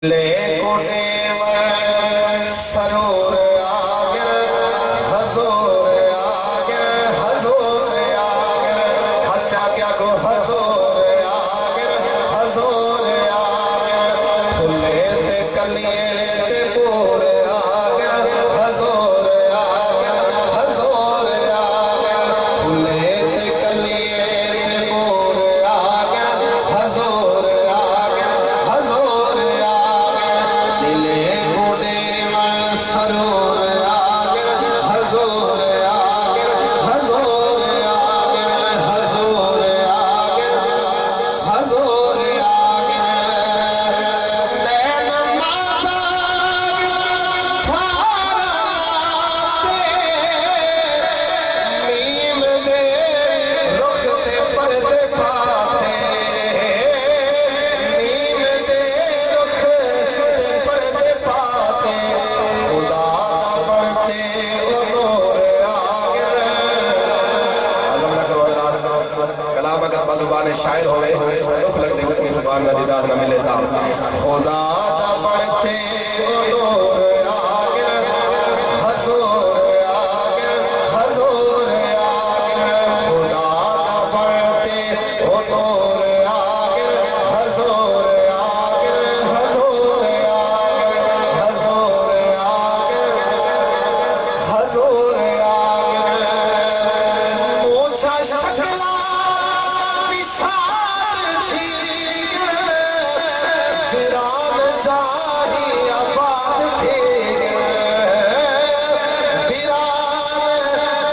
لے کو دیور سرور آگر حضور آگر حضور آگر حچا کیا کو حضور آگر حضور آگر پھلے تے کلیے تے پور آگر حضور آگر حضور آگر پھلے تے کلیے تے پور آگر حضور آگر حضور سرور آگر حضور آگر حضور آگر حضور آگر حضور آگر نین ماتا میم دے رخ تے پردے پاتے میم دے رخ تے پردے پاتے خدا دا بڑھتے نور آگر عظم نہ کرو کلام اگر بزبان شاعر ہوئے دکھ لگ دے اتنی زبان میں دیدار نہ ملتا خدا دا بڑھتے نور آگر حضور آگر حضور آگر خدا دا بڑھتے نور آگر حضور آگر حضور آگر حضور آگر حضور آگر موچھا شکلا بسات تھی فیران جاہی آباد تھی فیران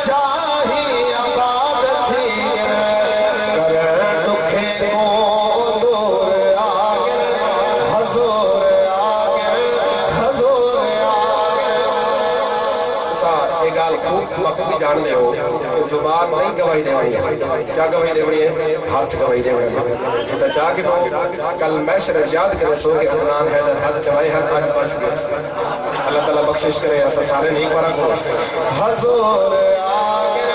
جاہی آباد تھی کر دکھے کو دور آگر حضور آگر حضور آگر ایک گال خوب مقبولی جان دے ہو کہ زبان نہیں گواہی دے وڑی ہے کیا گواہی دے وڑی ہے ہاتھ گواہی دے وڑی ہے تو چاہ کہ تو کل میشر یاد کرے سو کہ عدنان حیدر حد چوائی حد آج بچ گئے اللہ تعالیٰ بخشش کرے ایسا سارے نیک بارا کو حضور آگر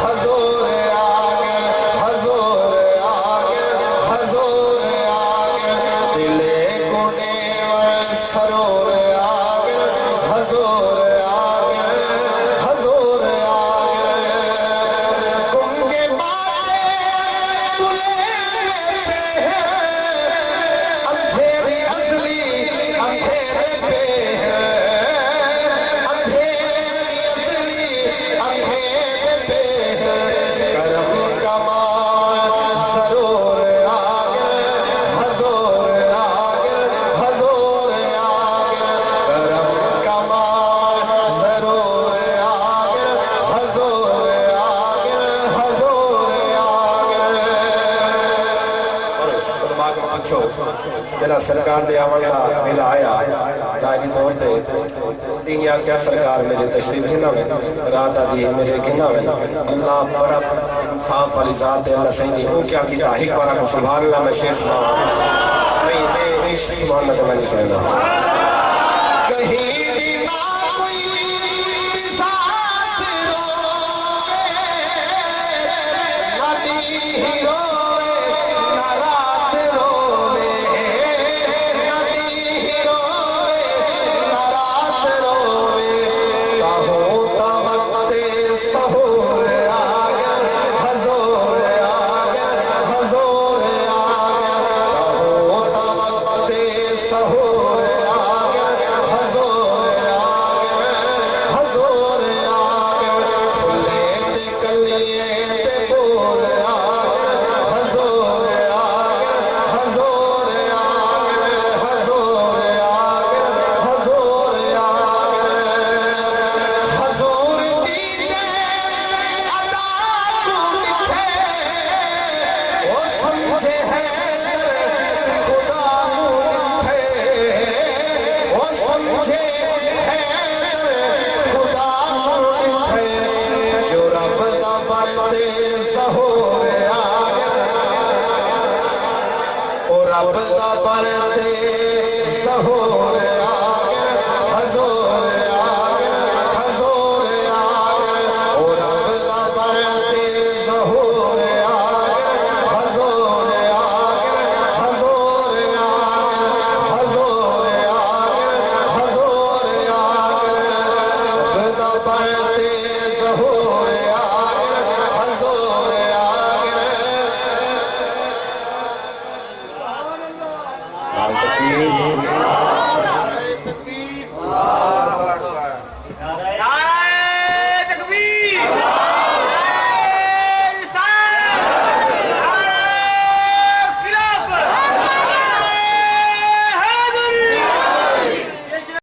حضور آگر حضور آگر حضور آگر دلے کو دیور سرور آگر حضور آگر حضور آگر گنگے بارے تلے پہ ہے اندھیری اصلی اندھیرے پہ ہے اندھیری اصلی اندھیرے پہ ہے کرم کمال ضرور آگر حضور آگر حضور آگر کرم کمال ضرور آگر حضور آگر حضور آگر قربان پوچھو میرا سرکار دے آمدہ ملا آیا ظاہری طور تے دنیا کیا سرکار میرے تشریف گھنا میں رات آدھی میرے گھنا میں اللہ بڑا صاف والی ذات ہے اللہ سیدی ہوں کیا کی تاہیق بارا کو سبحان اللہ میں شیر سنا نہیں سبحان اللہ میں نہیں سنے گا کہیں بھی نہ کوئی ذات روے نہ دی ہی روے